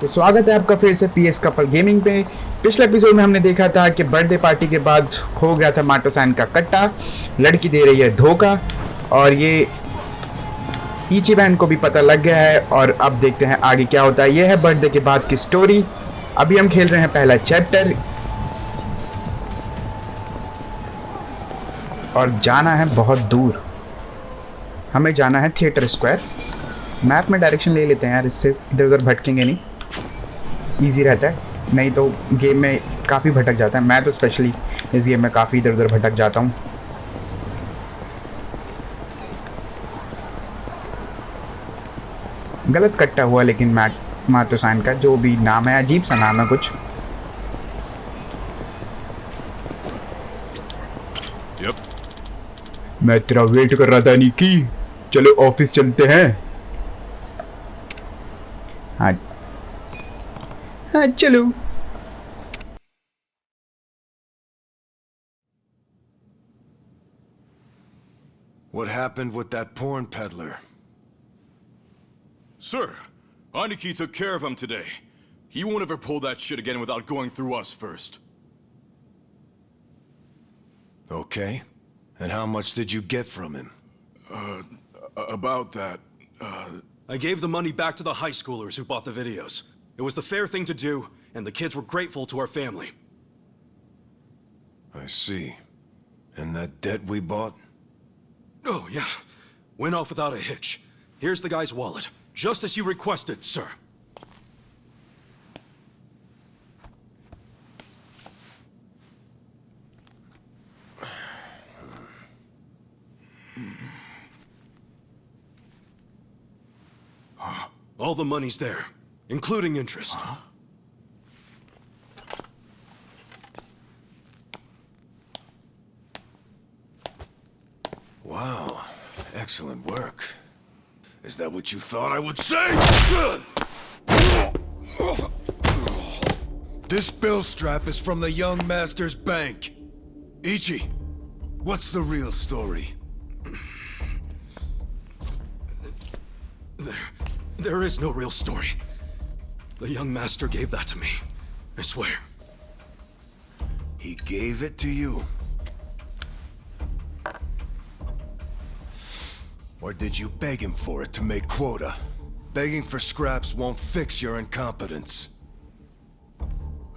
तो स्वागत है आपका फिर से पीएस कपल गेमिंग पे। पिछले एपिसोड में हमने देखा था कि बर्थडे पार्टी के बाद खो गया था माटो-सान का कट्टा, लड़की दे रही है धोखा और ये इचिबैन को भी पता लग गया है। और अब देखते हैं आगे क्या होता है। ये है बर्थडे के बाद की स्टोरी। अभी हम खेल रहे हैं पहला चैप्टर और जाना है बहुत दूर। हमें जाना है थिएटर स्क्वायर। मैप में डायरेक्शन ले लेते हैं यार, इससे इधर उधर भटकेंगे नहीं, ईजी रहता है। नहीं तो गेम में काफ़ी भटक जाता है। मैं तो स्पेशली इस गेम में काफ़ी इधर उधर भटक जाता हूँ। गलत कट्टा हुआ लेकिन माटो-सान का जो भी नाम है, अजीब सा नाम है कुछ। मैं तेरा वेट कर रहा था निकी, चलो ऑफिस चलते हैं। हाँ हाँ चलो। What happened with that porn peddler? Sir, Aniki took care of him today. He won't ever pull that shit again without going through us first. Okay. And how much did you get from him? About that, I gave the money back to the high schoolers who bought the videos. It was the fair thing to do, and the kids were grateful to our family. I see. And that debt we bought? Oh, yeah. Went off without a hitch. Here's the guy's wallet. Just as you requested, sir. All the money's there, including interest. Wow. Excellent work. Is that what you thought I would say? This bill strap is from the young master's bank. Ichi, what's the real story? There is no real story. The young master gave that to me. I swear. He gave it to you? Or did you beg him for it to make quota? Begging for scraps won't fix your incompetence.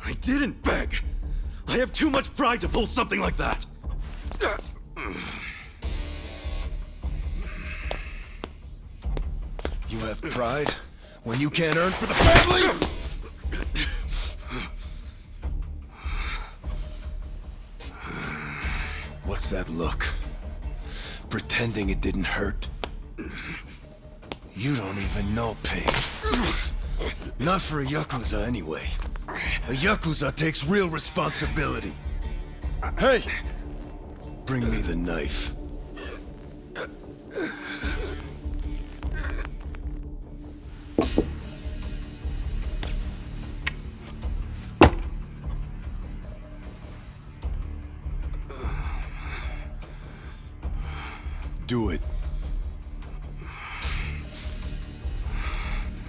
I didn't beg! I have too much pride to pull something like that! You have pride when you can't earn for the family? What's that look? Pretending it didn't hurt? You don't even know pain. Not for a Yakuza anyway. A Yakuza takes real responsibility. Hey! Bring me the knife. Do it.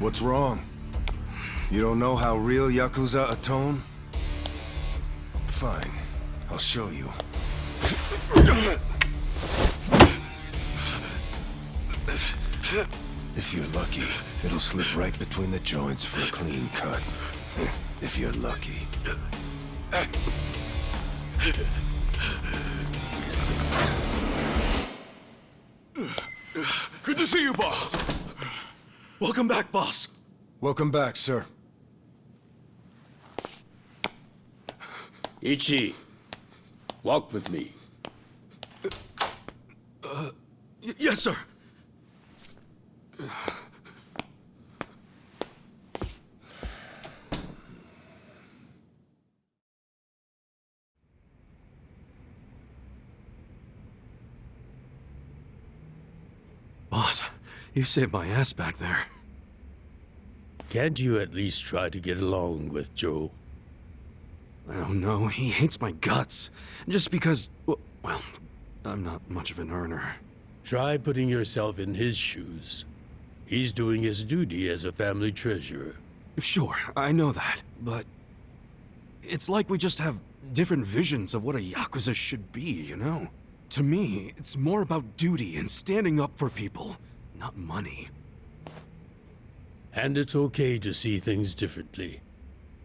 What's wrong? You don't know how real Yakuza atone? Fine. I'll show you. If you're lucky, it'll slip right between the joints for a clean cut. If you're lucky. good to see you, boss. Welcome back, boss. Welcome back, sir. Ichi, walk with me. Yes, sir. Boss, you saved my ass back there. Can't you at least try to get along with Joe? Oh no, he hates my guts. Just because, well, I'm not much of an earner. Try putting yourself in his shoes. He's doing his duty as a family treasurer. Sure, I know that, but it's like we just have different visions of what a Yakuza should be, you know? To me, it's more about duty and standing up for people, not money. And it's okay to see things differently.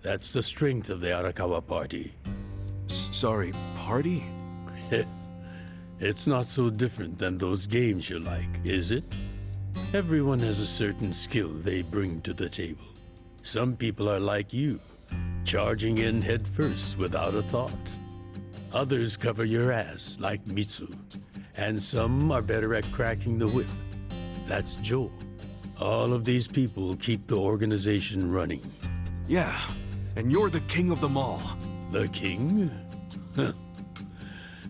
That's the strength of the Arakawa Party. Sorry, party? It's not so different than those games you like, is it? Everyone has a certain skill they bring to the table. Some people are like you, charging in head first without a thought. Others cover your ass, like Mitsu. And some are better at cracking the whip. That's Joe. All of these people keep the organization running. Yeah, and you're the king of them all. The king?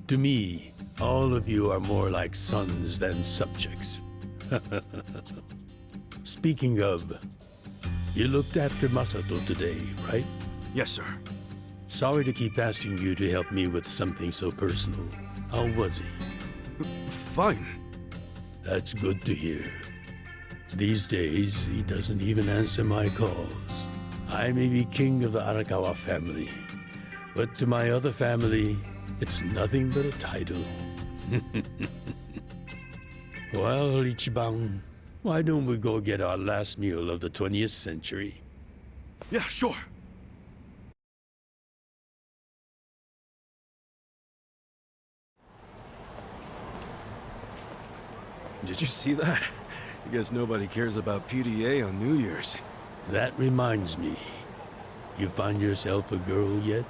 To me, all of you are more like sons than subjects. Speaking of, you looked after Masato today, right? Yes, sir. Sorry to keep asking you to help me with something so personal. How was he? Fine. That's good to hear. These days, he doesn't even answer my calls. I may be king of the Arakawa family, but to my other family, it's nothing but a title. Well, Ichiban, why don't we go get our last meal of the 20th century? Yeah, sure. Did you see that? I guess nobody cares about PDA on New Year's. That reminds me. You find yourself a girl yet?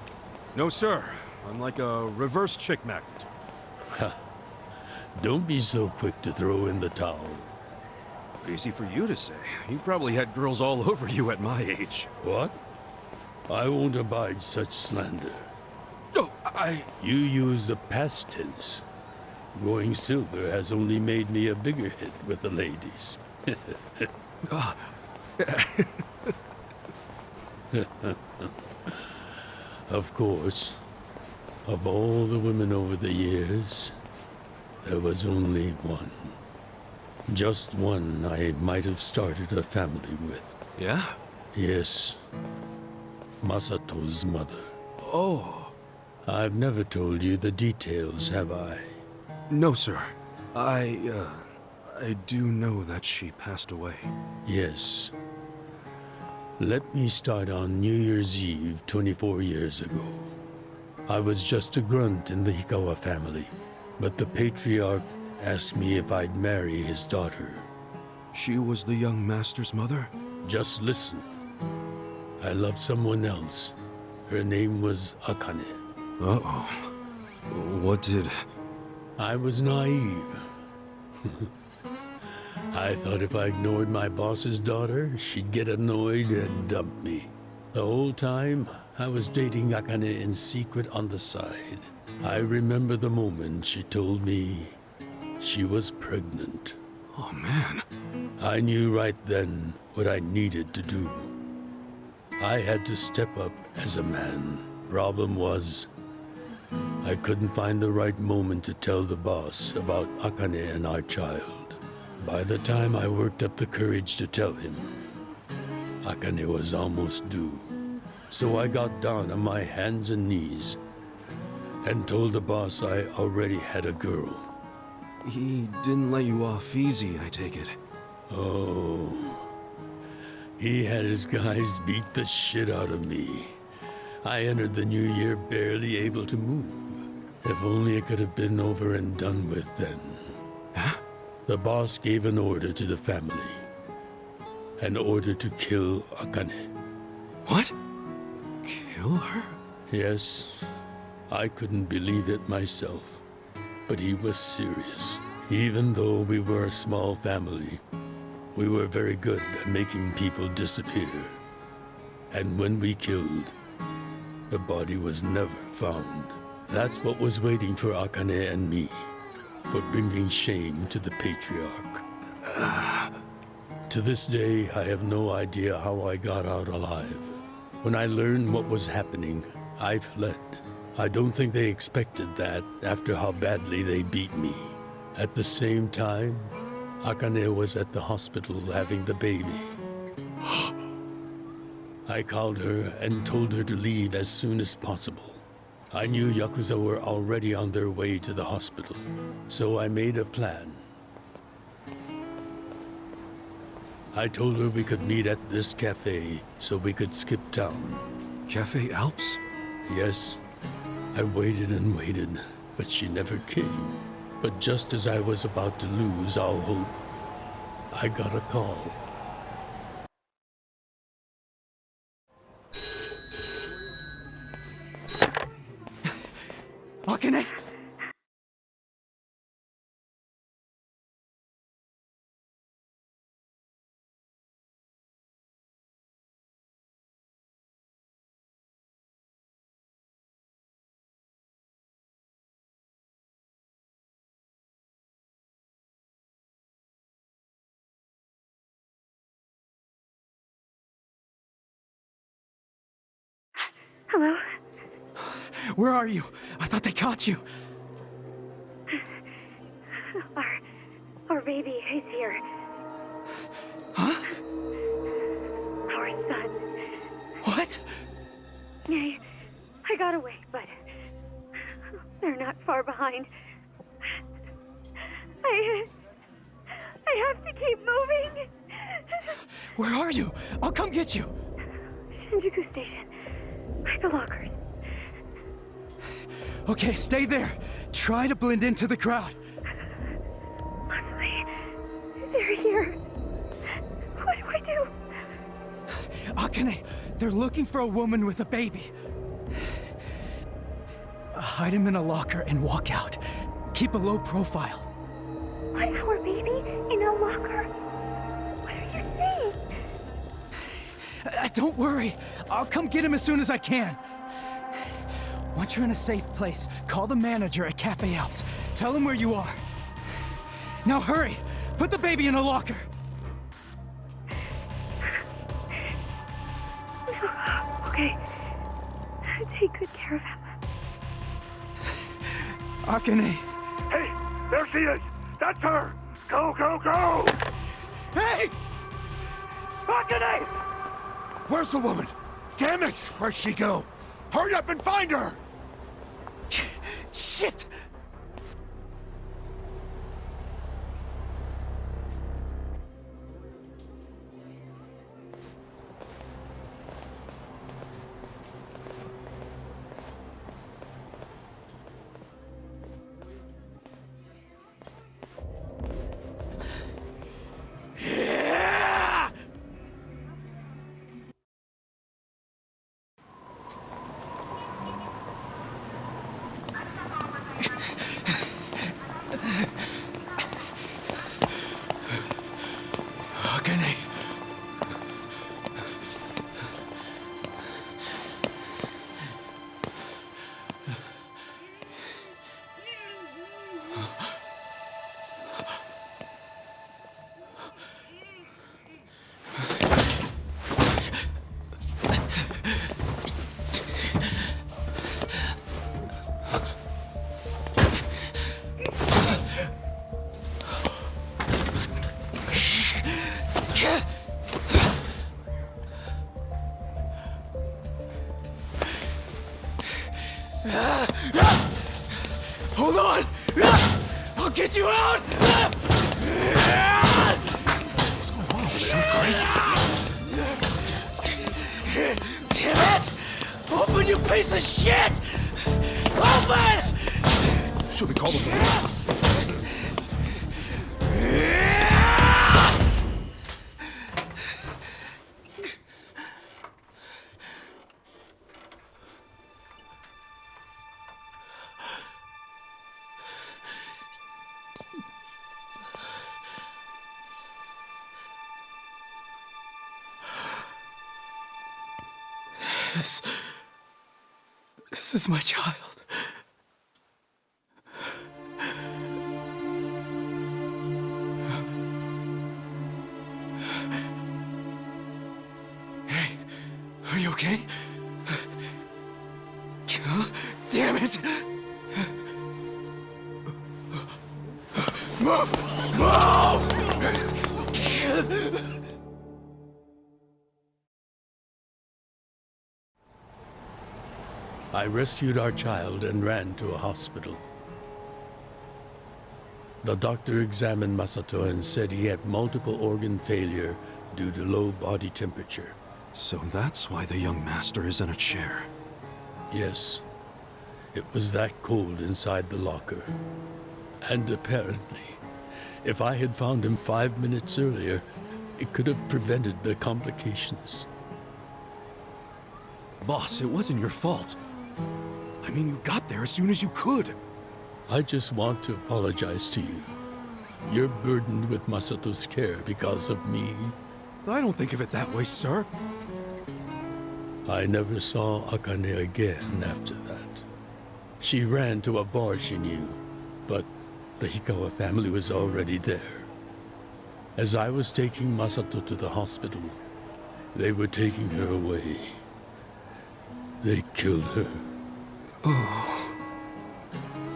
No, sir. I'm like a reverse chick magnet. Don't be so quick to throw in the towel. Easy for you to say. You probably had girls all over you at my age. What? I won't abide such slander. No, You use the past tense. Going silver has only made me a bigger hit with the ladies. Of course, of all the women over the years, there was only one. Just one I might have started a family with. Yeah? Yes, Masato's mother. Oh. I've never told you the details, have I? No, sir. I do know that she passed away. Yes. Let me start on New Year's Eve 24 years ago. I was just a grunt in the Hikawa family, but the patriarch asked me if I'd marry his daughter. She was the young master's mother? Just listen. I loved someone else. Her name was Akane. Uh-oh. What did... I was naive. I thought if I ignored my boss's daughter, she'd get annoyed and dump me. The whole time, I was dating Akane in secret on the side. I remember the moment she told me she was pregnant. Oh, man. I knew right then what I needed to do. I had to step up as a man. Problem was, I couldn't find the right moment to tell the boss about Akane and our child. By the time I worked up the courage to tell him, Akane was almost due. So I got down on my hands and knees and told the boss I already had a girl. He didn't let you off easy, I take it. Oh, he had his guys beat the shit out of me. I entered the new year barely able to move. If only it could have been over and done with then. Huh? The boss gave an order to the family. An order to kill Akane. What? Kill her? Yes, I couldn't believe it myself. But he was serious. Even though we were a small family, we were very good at making people disappear. And when we killed, the body was never found. That's what was waiting for Akane and me, for bringing shame to the patriarch. To this day, I have no idea how I got out alive. When I learned what was happening, I fled. I don't think they expected that after how badly they beat me. At the same time, Akane was at the hospital having the baby. I called her and told her to leave as soon as possible. I knew Yakuza were already on their way to the hospital, so I made a plan. I told her we could meet at this cafe so we could skip town. Cafe Alps? Yes, I waited and waited, but she never came. But just as I was about to lose all hope, I got a call. Akane! Hello? Where are you? I thought they caught you. Our baby is here. Huh? Our son. What? I got away, but they're not far behind. I have to keep moving. Where are you? I'll come get you. Shinjuku Station. By the lockers. Okay, stay there. Try to blend into the crowd. Honestly, they're here. What do I do? Akane, they're looking for a woman with a baby. Hide him in a locker and walk out. Keep a low profile. What, our baby in a locker? What are you saying? Don't worry. I'll come get him as soon as I can. Once you're in a safe place, call the manager at Cafe Alps. Tell him where you are. Now hurry! Put the baby in a locker! Okay. Take good care of him. Akane! Hey, there she is! That's her! Go, go, go! Hey! Akane! Where's the woman? Damn it! Where'd she go? Hurry up and find her! Shit! Akane! Hold on! I'll get you out! What's going on? You're so crazy. Damn it! Open, you piece of shit! Open! Should we call the police? This is my child. Hey, are you okay? Damn it! Move! Move! I rescued our child and ran to a hospital. The doctor examined Masato and said he had multiple organ failure due to low body temperature. So that's why the young master is in a chair. Yes, it was that cold inside the locker. And apparently, if I had found him 5 minutes earlier, it could have prevented the complications. Boss, it wasn't your fault. I mean, you got there as soon as you could. I just want to apologize to you. You're burdened with Masato's care because of me. I don't think of it that way, sir. I never saw Akane again after that. She ran to a bar she knew, but the Hikawa family was already there. As I was taking Masato to the hospital, they were taking her away. They killed her.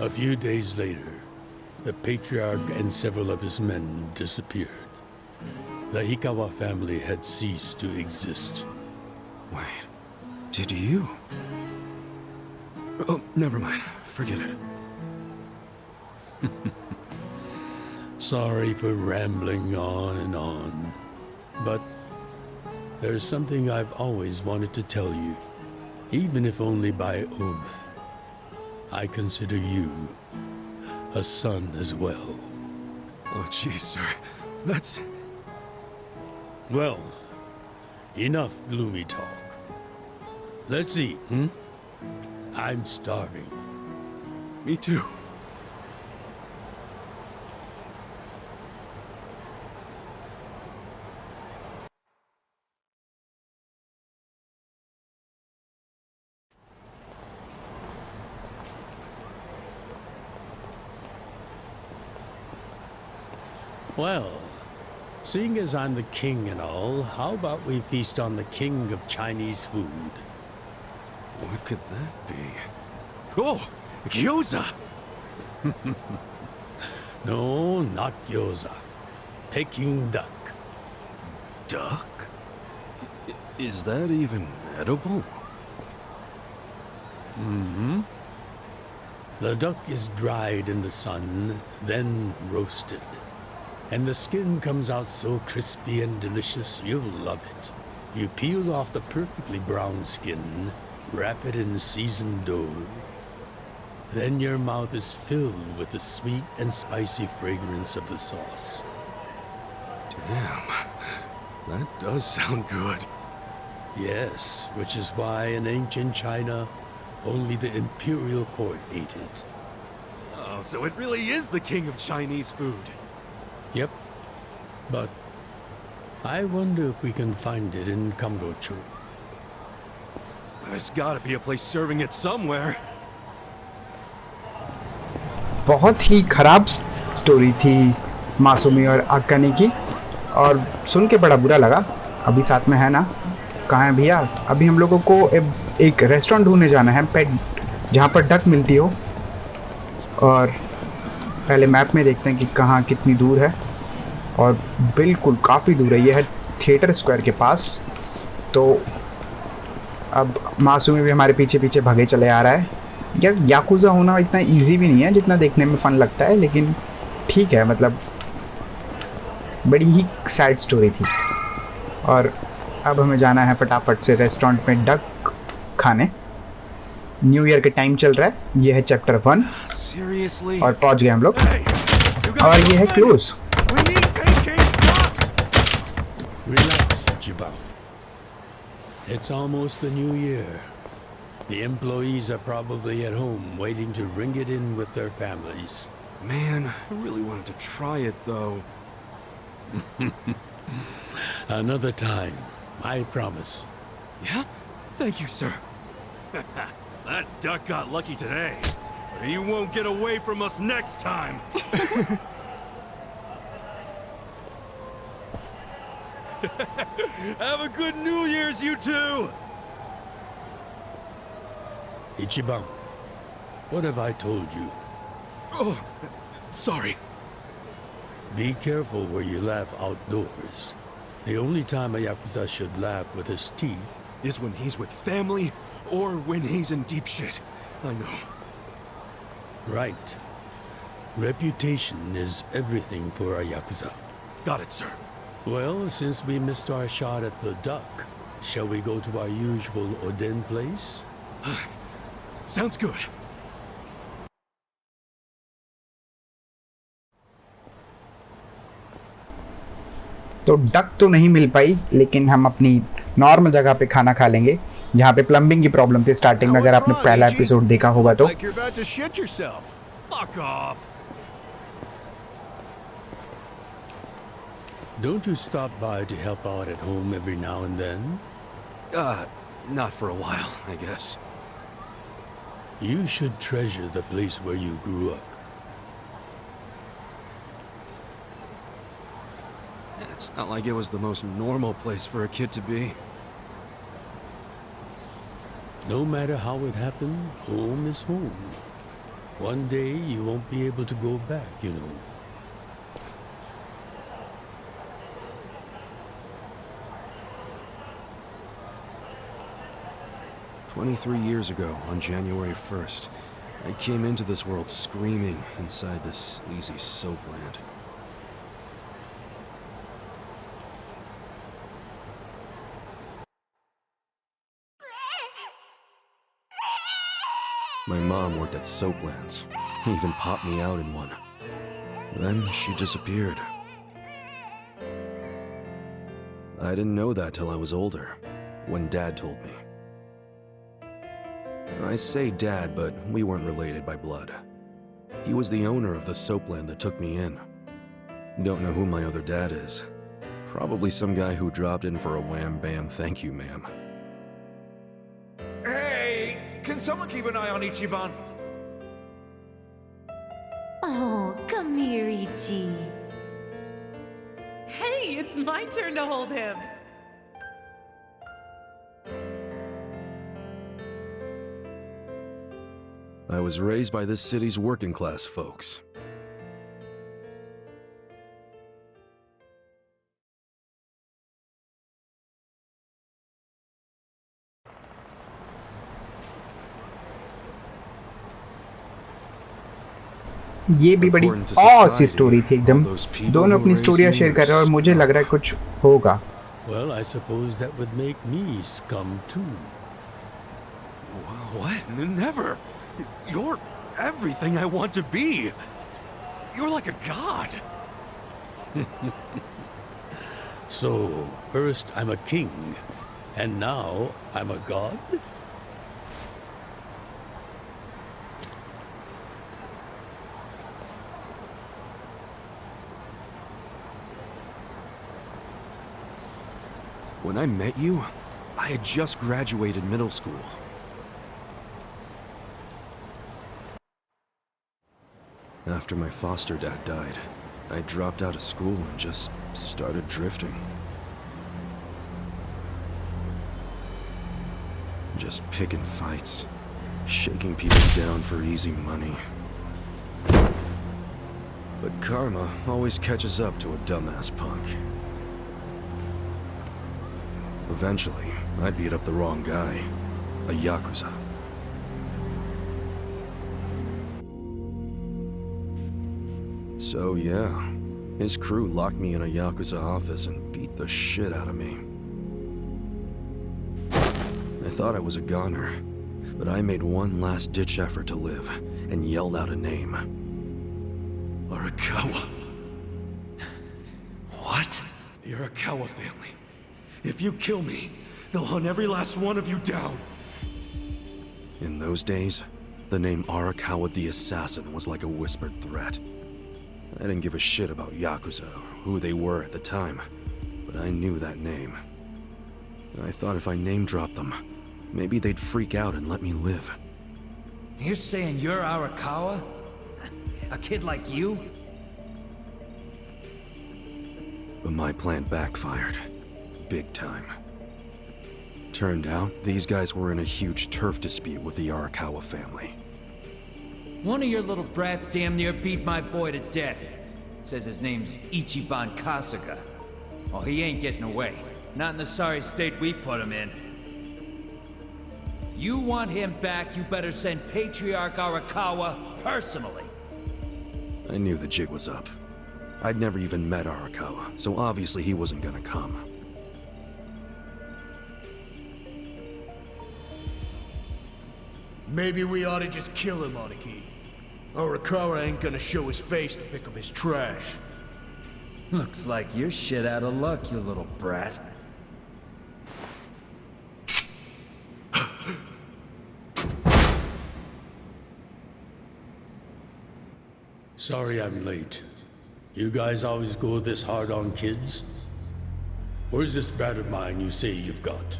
A few days later, the patriarch and several of his men disappeared. The Hikawa family had ceased to exist. Wait, did you? Oh, never mind. Forget it. Sorry for rambling on and on, but there's something I've always wanted to tell you, even if only by oath. I consider you a son as well. Oh, geez, sir. That's... Well, enough gloomy talk. Let's eat, I'm starving. Me too. Well, seeing as I'm the king and all, how about we feast on the king of Chinese food? What could that be? Oh, gyoza! No, not gyoza. Peking duck. Duck? Is that even edible? Mm-hmm. The duck is dried in the sun, then roasted. And the skin comes out so crispy and delicious, you'll love it. You peel off the perfectly brown skin, wrap it in seasoned dough. Then your mouth is filled with the sweet and spicy fragrance of the sauce. Damn, that does sound good. Yes, which is why in ancient China, only the imperial court ate it. Oh, so it really is the king of Chinese food. Yep, but I wonder if we can find it in Kamurocho. There's gotta be a place serving it somewhere. बहुत ही खराब story थी मासूमी और आकाने की, और सुन के बड़ा बुरा लगा। अभी साथ में है ना, कहाँ है भैया? अभी हम लोगों को एक रेस्टोरेंट ढूंढने जाना है, पेट, जहाँ पर डक मिलती हो। और पहले मैप में देखते हैं कि कहाँ कितनी दूर है, और बिल्कुल काफ़ी दूर है। ये है थिएटर स्क्वायर के पास। तो अब मासूमी भी हमारे पीछे पीछे भागे चले आ रहा है। यार याकुज़ा होना इतना इजी भी नहीं है जितना देखने में फ़न लगता है, लेकिन ठीक है, मतलब बड़ी ही सैड स्टोरी थी। और अब हमें जाना है फटाफट से रेस्टोरेंट में डक खाने। न्यू ईयर के टाइम चल रहा है। ये है चैप्टर 1 और पहुंच गए हम लोग। और ये है close. Relax, Ichiban. It's almost the new year. The employees are probably at home waiting to ring it in with their families. Man, I really wanted to try it, though. Another time, I promise. Yeah? Thank you, sir. That duck got lucky today, but he won't get away from us next time. Have a good New Year's, you two! Ichiban, what have I told you? Oh, sorry. Be careful where you laugh outdoors. The only time a Yakuza should laugh with his teeth is when he's with family or when he's in deep shit. I know. Right. Reputation is everything for a Yakuza. Got it, sir. Well, since we missed our shot at the duck, shall we go to our usual Oden place? Sounds good. तो duck तो नहीं मिल पाई, लेकिन हम अपनी normal जगह पे खाना खा लेंगे जहाँ पे प्लम्बिंग की प्रॉब्लम थी स्टार्टिंग में, अगर आपने पहला एपिसोड देखा होगा तो। Like you're about to shit yourself. Fuck off. Don't you stop by to help out at home every now and then? Not for a while, I guess. You should treasure the place where you grew up. It's not like it was the most normal place for a kid to be. No matter how it happened, home is home. One day you won't be able to go back, you know. "23 years ago, on January 1st, I came into this world screaming inside this sleazy soapland. My mom worked at Soaplands, even popped me out in one. Then she disappeared. I didn't know that till I was older, when Dad told me. I say Dad, but we weren't related by blood. He was the owner of the soapland that took me in. Don't know who my other dad is. Probably some guy who dropped in for a wham-bam thank you, ma'am. Hey, can someone keep an eye on Ichiban? Oh, come here, Ichi. Hey, it's my turn to hold him. I was raised by this city's working class folks. ये भी बड़ी सी story थी एकदम। दोनों अपनी स्टोरियां share कर रहे हैं और मुझे लग रहा है कुछ होगा। Well, I suppose that would make me scum too. What? Never. You're everything I want to be. You're like a god. So, first I'm a king, and now I'm a god? When I met you, I had just graduated middle school. After my foster dad died, I dropped out of school and just started drifting. Just picking fights, shaking people down for easy money. But karma always catches up to a dumbass punk. Eventually, I beat up the wrong guy, a Yakuza. So yeah, his crew locked me in a Yakuza office and beat the shit out of me. I thought I was a goner, but I made one last-ditch effort to live and yelled out a name. Arakawa. What? The Arakawa family. If you kill me, they'll hunt every last one of you down. In those days, the name Arakawa the Assassin was like a whispered threat. I didn't give a shit about Yakuza or who they were at the time, but I knew that name. I thought if I name-dropped them, maybe they'd freak out and let me live. You're saying you're Arakawa? A kid like you? But my plan backfired. Big time. Turned out, these guys were in a huge turf dispute with the Arakawa family. One of your little brats damn near beat my boy to death. Says his name's Ichiban Kasuga. Oh, he ain't getting away. Not in the sorry state we put him in. You want him back, you better send Patriarch Arakawa personally. I knew the jig was up. I'd never even met Arakawa, so obviously he wasn't gonna come. Maybe we ought to just kill him, Aniki. Arakawa ain't gonna show his face to pick up his trash. Looks like you're shit out of luck, you little brat. Sorry I'm late. You guys always go this hard on kids? Where's this brat of mine you say you've got?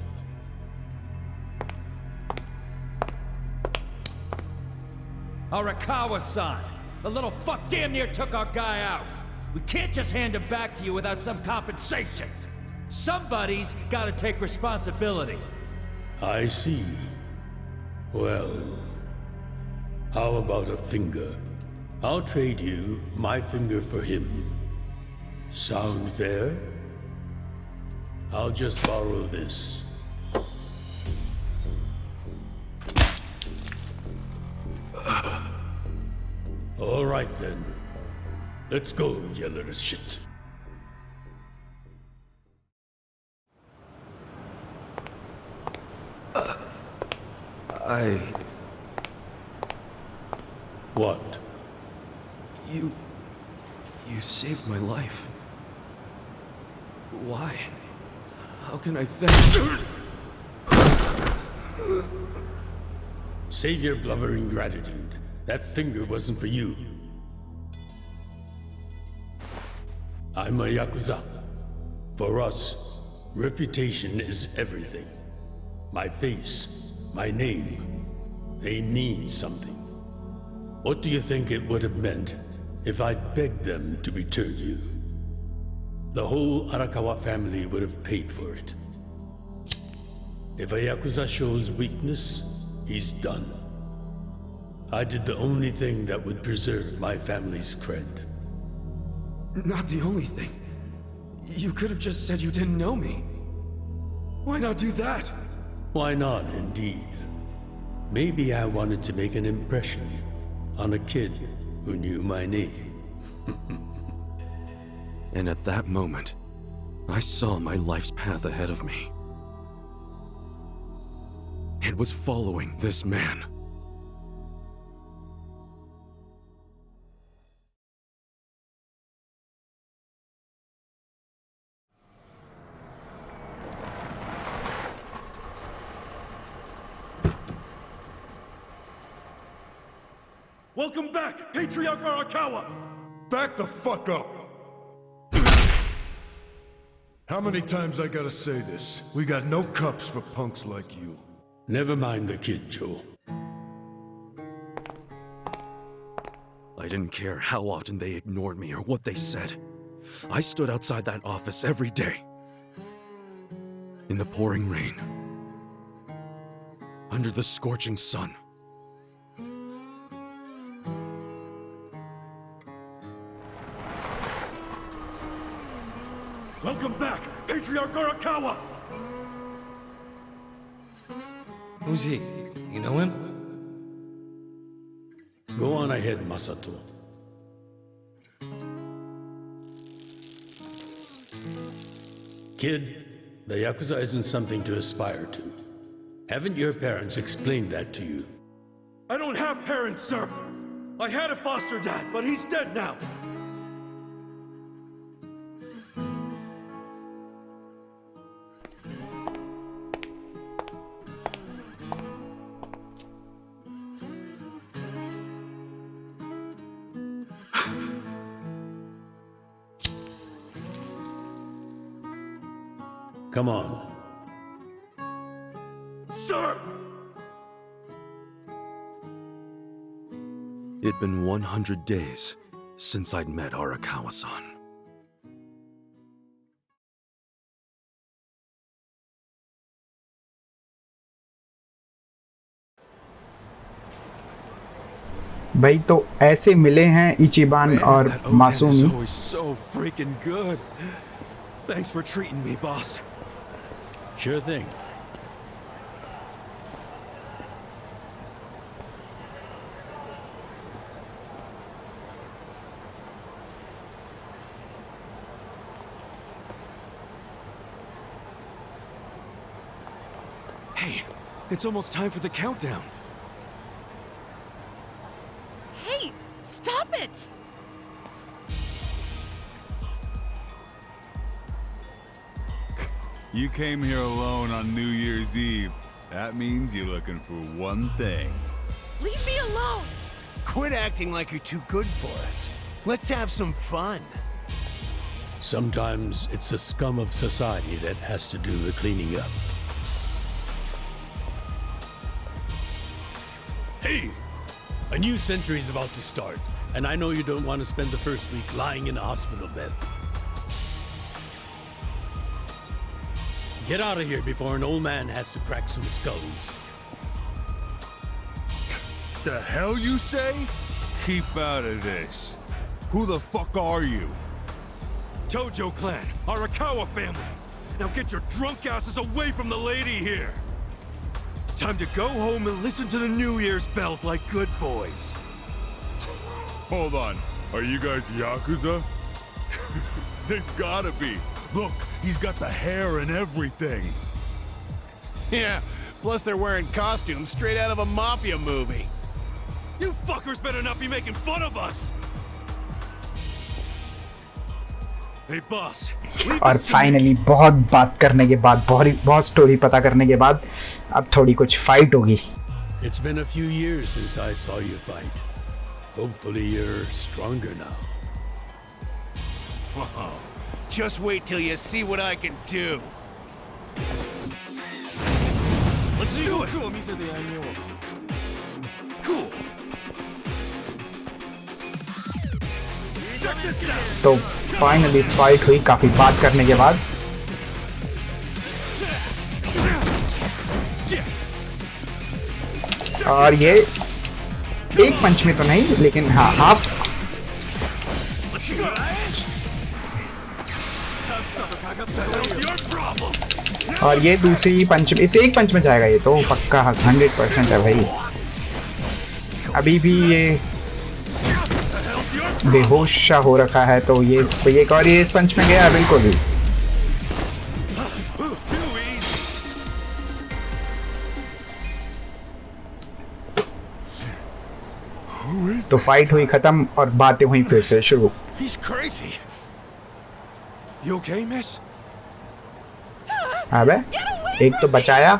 Arakawa-san! The little fuck damn near took our guy out! We can't just hand him back to you without some compensation! Somebody's gotta take responsibility! I see. Well, how about a finger? I'll trade you my finger for him. Sound fair? I'll just borrow this. All right then. Let's go, you little shit. What? You saved my life. Why? How can I thank... Save your blubbering gratitude. That finger wasn't for you. I'm a Yakuza. For us, reputation is everything. My face, my name, they mean something. What do you think it would have meant if I'd begged them to return you? The whole Arakawa family would have paid for it. If a Yakuza shows weakness, he's done. I did the only thing that would preserve my family's cred. Not the only thing. You could have just said you didn't know me. Why not do that? Why not, indeed? Maybe I wanted to make an impression on a kid who knew my name. And at that moment, I saw my life's path ahead of me. It was following this man. Welcome back, Patriarch Arakawa! Back the fuck up! How many times I gotta say this? We got no cups for punks like you. Never mind the kid, Joe. I didn't care how often they ignored me or what they said. I stood outside that office every day. In the pouring rain. Under the scorching sun. Welcome back, Patriarch Arakawa! Who's he? You know him? Go on ahead, Masato. Kid, the Yakuza isn't something to aspire to. Haven't your parents explained that to you? I don't have parents, sir! I had a foster dad, but he's dead now! Come on. Sir! It'd been 100 days since I'd met Arakawa-san. भाई तो ऐसे मिले हैं इचिबान और Masumi. So freaking good. Thanks for treating me, boss. Sure thing. Hey, it's almost time for the countdown. Hey, stop it! You came here alone on New Year's Eve. That means you're looking for one thing. Leave me alone! Quit acting like you're too good for us. Let's have some fun. Sometimes it's the scum of society that has to do the cleaning up. Hey! A new century's about to start, and I know you don't want to spend the first week lying in a hospital bed. Get out of here before an old man has to crack some skulls. The hell you say? Keep out of this. Who the fuck are you? Tojo clan, Arakawa family. Now get your drunk asses away from the lady here. Time to go home and listen to the New Year's bells like good boys. Hold on. Are you guys Yakuza? They've gotta be. Look, he's got the hair and everything. Yeah, plus they're wearing costumes straight out of a mafia movie. You fuckers better not be making fun of us! Hey boss, और finally बहुत बात करने के बाद बहुत story पता करने के बाद अब थोड़ी कुछ फाइट होगी. It's been a few years since I saw you fight. Hopefully you're stronger now. Whoa. Just wait till you see what I can do. Let's do it! Cool. Check this out! तो finally fight हुई काफी बात करने के बाद. और ये एक पंच में तो नहीं, लेकिन हाँ हाफ. और ये दूसरी पंच में, इसे एक पंच में जाएगा ये तो पक्का 100% है भाई. अभी भी ये बेहोश सा हो रखा है, तो ये एक और ये इस पंच में गया बिल्कुल भी. तो फाइट हुई खत्म और बातें हुई फिर से शुरू. He's crazy. You okay, miss? अबे एक तो बचाया.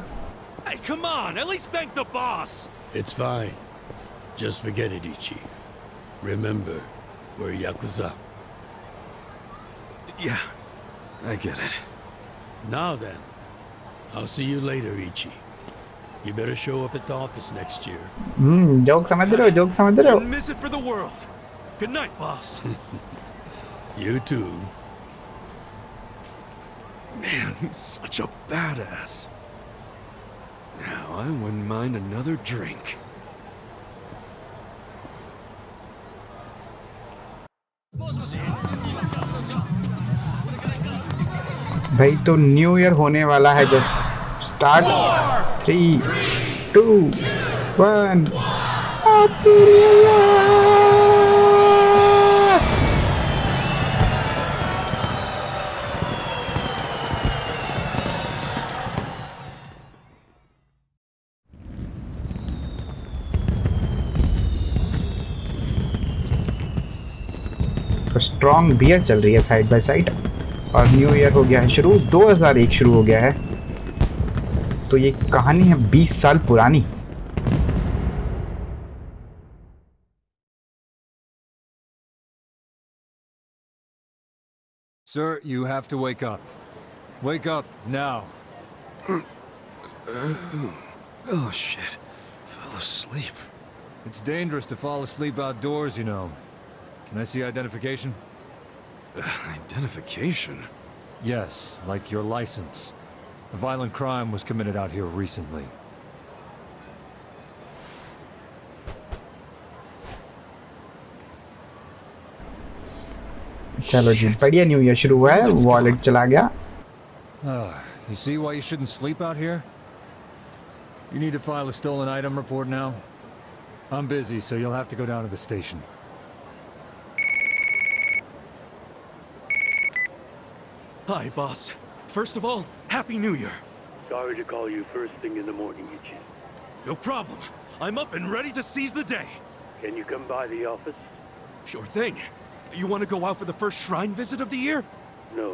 Hey, come on! At least thank the boss! It's fine. Just forget it, Ichi. Remember, we're Yakuza. Yeah, I get it. Now then, I'll see you later, Ichi. You better show up at the office next year. Joke समझ रहे हो, joke समझ रहे हो. Wouldn't miss it for the world. Good night, boss. You too. Man, he's such a badass. Now, I wouldn't mind another drink. भाई तो new year होने वाला है. Just start 3, 2, 1. तो स्ट्रॉन्ग बियर चल रही है साइड बाय साइड. और न्यू ईयर हो गया है शुरू. 2001 शुरू हो गया है. तो ये कहानी है 20 साल पुरानी. Sir, you have to wake up. Wake up now. Oh shit. Fell asleep. It's dangerous to fall asleep outdoors, you know. Can I see identification? Identification? Yes, like your license. A violent crime was committed out here recently. चलो जी, बढ़िया. New year शुरू हुआ है. Wallet चला गया. You see why you shouldn't sleep out here? You need to file a stolen item report now? I'm busy, so you'll have to go down to the station. Hi, boss. First of all, Happy New Year. Sorry to call you first thing in the morning, Ichi. No problem. I'm up and ready to seize the day. Can you come by the office? Sure thing. You want to go out for the first shrine visit of the year? No.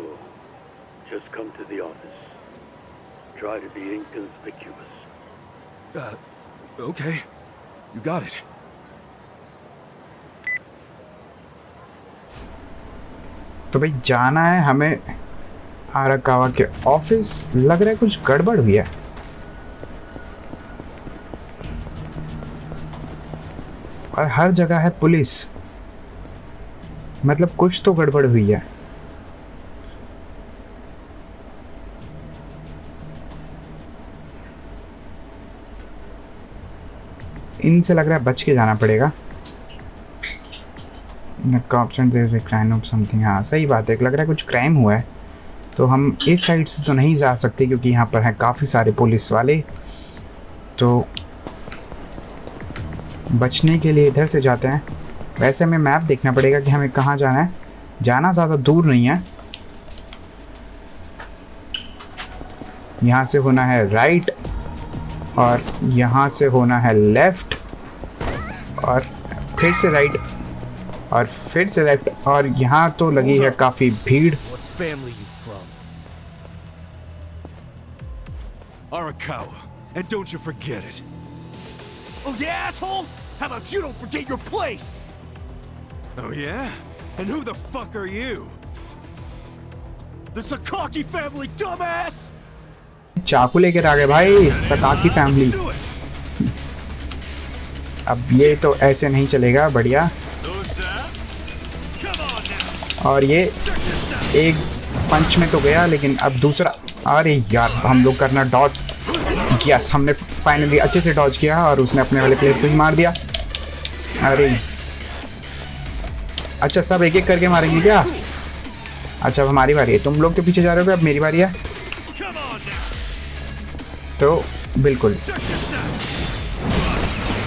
Just come to the office. Try to be inconspicuous. Okay. You got it. तो भाई जाना है हमें आराकावा के office. लग रहा है कुछ गड़बड़ हुई है। और हर जगह है पुलिस, मतलब कुछ तो गड़बड़ हुई है। इनसे लग रहा है बच के जाना पड़ेगा। समथिंग, हाँ सही बात है, लग रहा है कुछ क्राइम हुआ है। तो हम इस साइड से तो नहीं जा सकते क्योंकि यहाँ पर है काफ़ी सारे पुलिस वाले। तो बचने के लिए इधर से जाते हैं। वैसे हमें मैप देखना पड़ेगा कि हमें कहाँ जाना है। जाना ज़्यादा दूर नहीं है, यहाँ से होना है राइट और यहाँ से होना है लेफ्ट और फिर से राइट और फिर से लेफ्ट। और यहाँ तो लगी है काफ़ी भीड़। Arakawa, and don't you forget it. Oh yeah, asshole? How about you don't forget your place? Oh yeah? And who the fuck are you? The Sakaki family, dumbass! चाकू लेकर आ गए भाई सकाकी फैमिली। अब ये तो ऐसे नहीं चलेगा, बढ़िया। और ये एक पंच में तो गया, लेकिन अब दूसरा। अरे यार हम लोग करना डॉज। यस, हमने फाइनली अच्छे से डॉज किया और उसने अपने वाले प्लेयर को ही मार दिया। अरे अच्छा, सब एक एक करके मारेंगे क्या? अच्छा अब हमारी बारी है। तुम लोग के पीछे जा रहे हो, अब मेरी बारी है। तो बिल्कुल।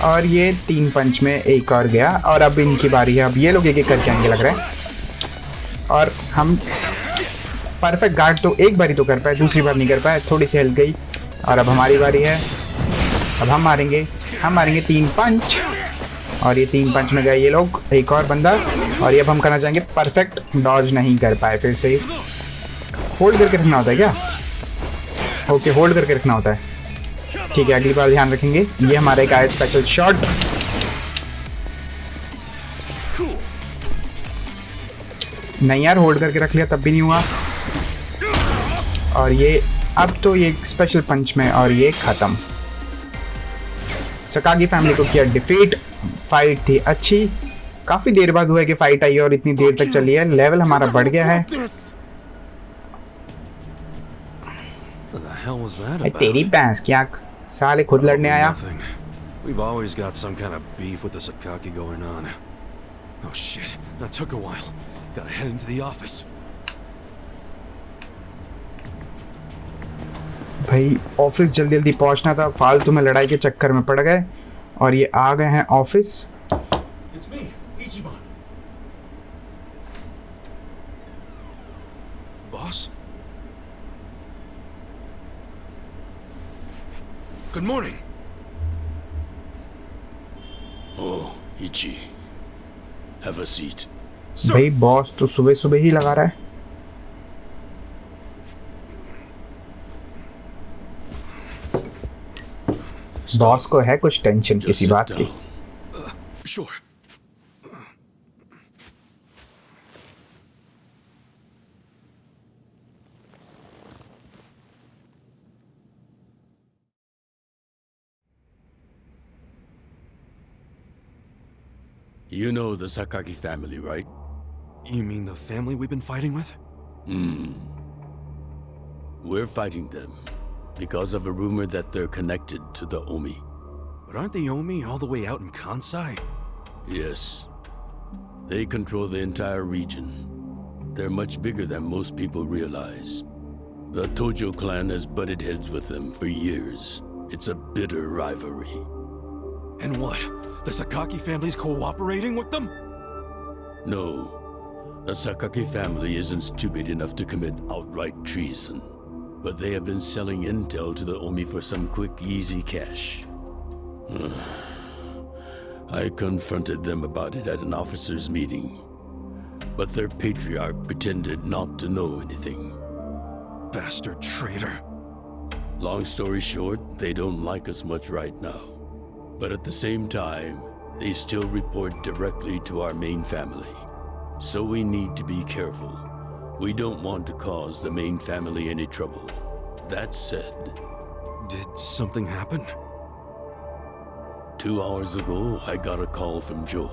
और ये 3 पंच में एक और गया और अब इनकी बारी है। अब ये लोग एक एक करके आएंगे लग रहा है। और हम परफेक्ट गार्ड तो एक बारी तो कर पाए, दूसरी बार नहीं कर पाए, थोड़ी सी हेल्प गई। और अब हमारी बारी है। अब हम मारेंगे 3 पंच और ये 3 पंच में गए ये लोग, एक और बंदा। और ये अब हम करना चाहेंगे परफेक्ट डॉज नहीं कर पाए। फिर से होल्ड करके रखना होता है क्या? ओके, होल्ड करके रखना होता है, ठीक है। अगली बार ध्यान रखेंगे। ये हमारा एक आया स्पेशल शॉट। नहीं यार, होल्ड करके रख लिया तब भी नहीं हुआ। और ये अब तो ये स्पेशल पंच में और ये खत्म। सकागी फैमिली को किया डिफीट। फाइट थी अच्छी, काफी देर बाद हुआ है कि फाइट आई और इतनी देर तक चली है। लेवल हमारा बढ़ गया है। तेरी भैंस क्या, साले खुद लड़ने आया। We've always got some kind of beef with the Sakaki going on. Oh shit, that took a while. Gotta head into the office. भाई ऑफिस जल्दी जल्दी पहुंचना था, फालतू में लड़ाई के चक्कर में पड़ गए और ये आ गए हैं office. It's me, Ichiban. Boss? Good morning. Oh, Ichi. Have a seat. भाई बॉस तो सुबह सुबह ही लगा रहा है। बॉस को है कुछ टेंशन किसी बात की। Sure. You know the Sakaki family, right? You mean the family we've been fighting with? We're fighting them because of a rumor that they're connected to the Omi. But aren't the Omi all the way out in Kansai? Yes. They control the entire region. They're much bigger than most people realize. The Tojo clan has butted heads with them for years. It's a bitter rivalry. And what? The Sakaki family's cooperating with them? No. The Sakaki family isn't stupid enough to commit outright treason. but they have been selling intel to the Omi for some quick, easy cash. I confronted them about it at an officers' meeting, but their patriarch pretended not to know anything. Bastard traitor. Long story short, they don't like us much right now. But at the same time, they still report directly to our main family. So we need to be careful. We don't want to cause the main family any trouble. That said... Did something happen? 2 hours ago, I got a call from Joe.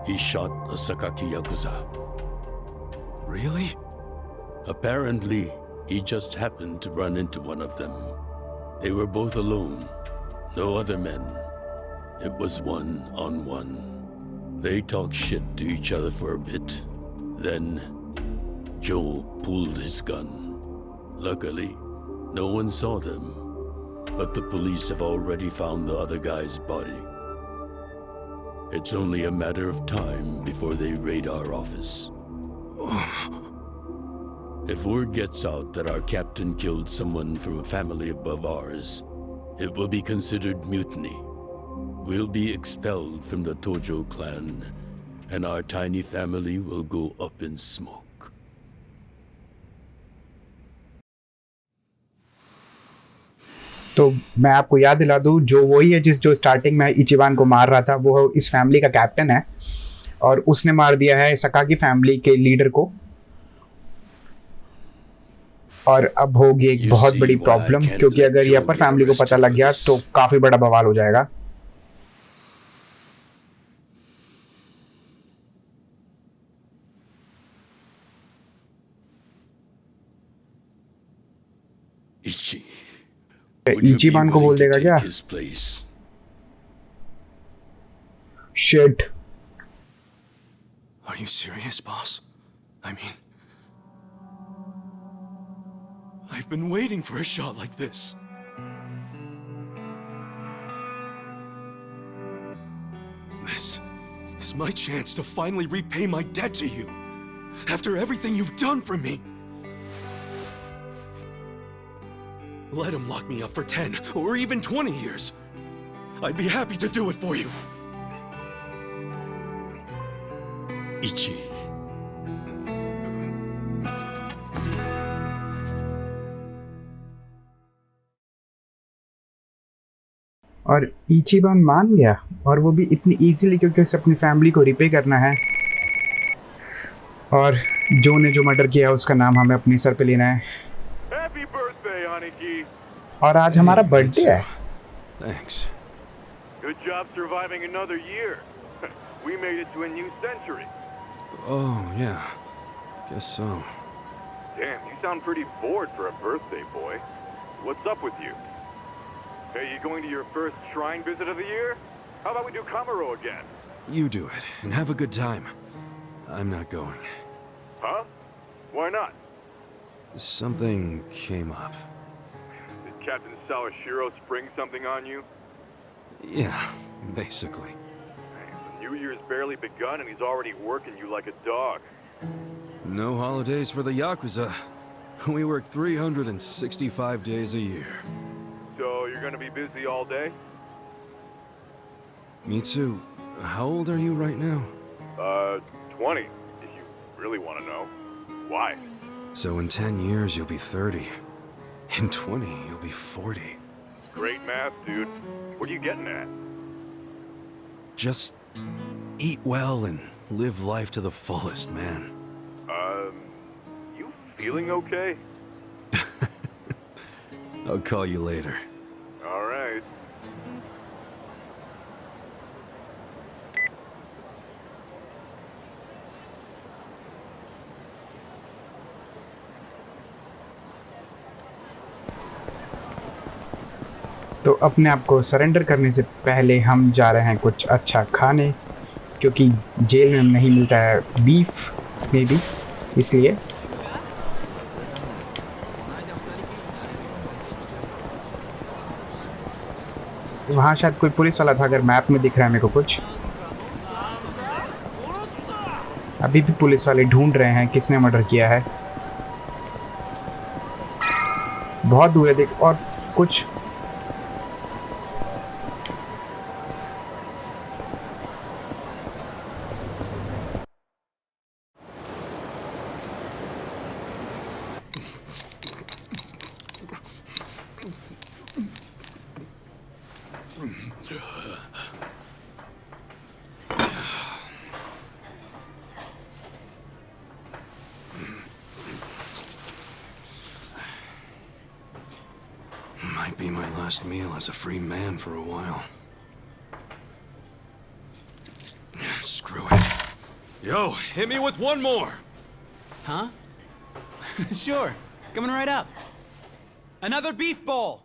He shot a Sakaki Yakuza. Really? Apparently, he just happened to run into one of them. They were both alone. No other men. It was one-on-one. They talked shit to each other for a bit. Then, Joe pulled his gun. Luckily, no one saw them. But the police have already found the other guy's body. It's only a matter of time before they raid our office. If word gets out that our captain killed someone from a family above ours, it will be considered mutiny. We'll be expelled from the Tojo clan, and our tiny family will go up in smoke. तो मैं आपको याद दिला दूं, जो वही है जो स्टार्टिंग में इचिबान को मार रहा था, वो इस फैमिली का कैप्टन है और उसने मार दिया है सकाकी फैमिली के लीडर को। और अब होगी एक बहुत बड़ी प्रॉब्लम, क्योंकि अगर ये अपर फैमिली को पता लग गया तो काफी बड़ा बवाल हो जाएगा। इचिबान को बोल देगा क्या? Shit. Are you serious, boss? I mean, I've been waiting for a shot like this. This is my chance to finally repay my debt to you, after everything you've done for me. Let him lock me up for 10 or even 20 years. I'd be happy to do it for you. Ichi. और इचिबान मान गया, और वो भी इतनी easily, क्योंकि उसे अपनी फैमिली को रिपे करना है। और जो ने जो मर्डर किया उसका नाम हमें अपने सर पे लेना है। और आज हमारा बर्थडे है। Thanks. Good job surviving another year. We made it to a new century. Oh, yeah. Guess so. Damn, you sound pretty bored for a birthday, boy. What's up with you? Hey, you going to your first shrine visit of the year? How about we do Kamuro again? You do it, and have a good time. I'm not going. Huh? Why not? Something came up. Did Captain Sawashiro spring something on you? Yeah, basically. Man, the New Year's barely begun and he's already working you like a dog. No holidays for the Yakuza. We work 365 days a year. So, you're gonna be busy all day? Mitsu, how old are you right now? 20, if you really want to know. Why? So in 10 years, you'll be 30. In 20, you'll be 40. Great math, dude. What are you getting at? Just eat well and live life to the fullest, man. You feeling okay? I'll call you later. All right. तो अपने आप को surrender करने से पहले हम जा रहे हैं कुछ अच्छा खाने, क्योंकि जेल में नहीं मिलता है बीफ मे बी, इसलिए। वहाँ शायद कोई पुलिस वाला था, अगर मैप में दिख रहा है मेरे को कुछ। अभी भी पुलिस वाले ढूंढ रहे हैं किसने मर्डर किया है। बहुत दूर है देख। और कुछ Might be my last meal as a free man for a while. Screw it. Yo, hit me with one more! Huh? Sure. Coming right up. Another beef bowl!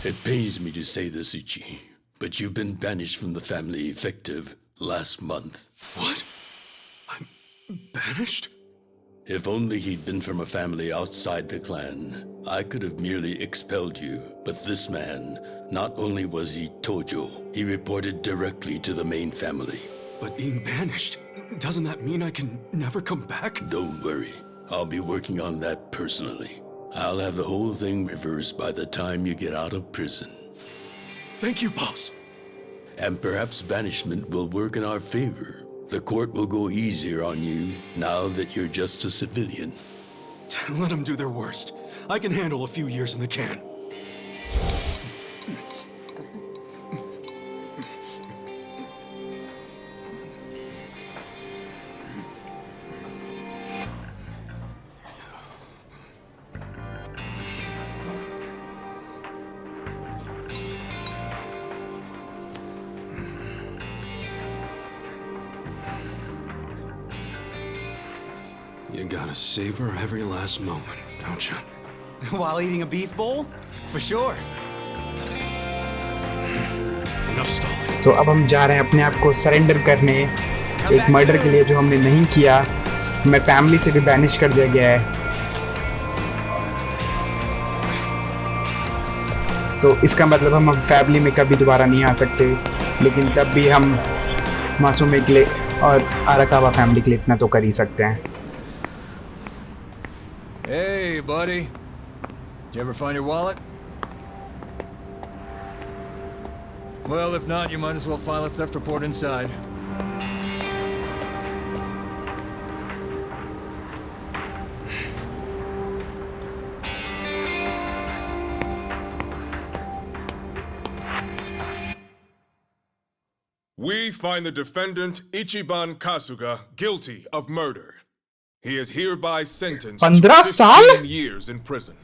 It pains me to say this, Ichi, but you've been banished from the family effective last month. What? I'm banished? If only he'd been from a family outside the clan, I could have merely expelled you. But this man, not only was he Tojo, he reported directly to the main family. But being banished, doesn't that mean I can never come back? Don't worry, I'll be working on that personally. I'll have the whole thing reversed by the time you get out of prison. Thank you, boss. And perhaps banishment will work in our favor. The court will go easier on you now that you're just a civilian. Let them do their worst. I can handle a few years in the can. You gotta savor every last moment, don't you? While eating a beef bowl? For sure. Enough stalling. तो अब हम जा रहे हैं अपने आप को surrender करने एक मर्डर के लिए जो हमने नहीं किया। हमें फैमिली से भी बैनिश कर दिया गया है। तो इसका मतलब हम फैमिली में कभी दोबारा नहीं आ सकते, लेकिन तब भी हम मासूमे के लिए और आराकावा फैमिली के लिए इतना तो कर ही सकते हैं। Hey, buddy. Did you ever find your wallet? Well, if not, you might as well file a theft report inside. We find the defendant, Ichiban Kasuga, guilty of murder. He is hereby sentenced to 15 साल? 15 years in prison.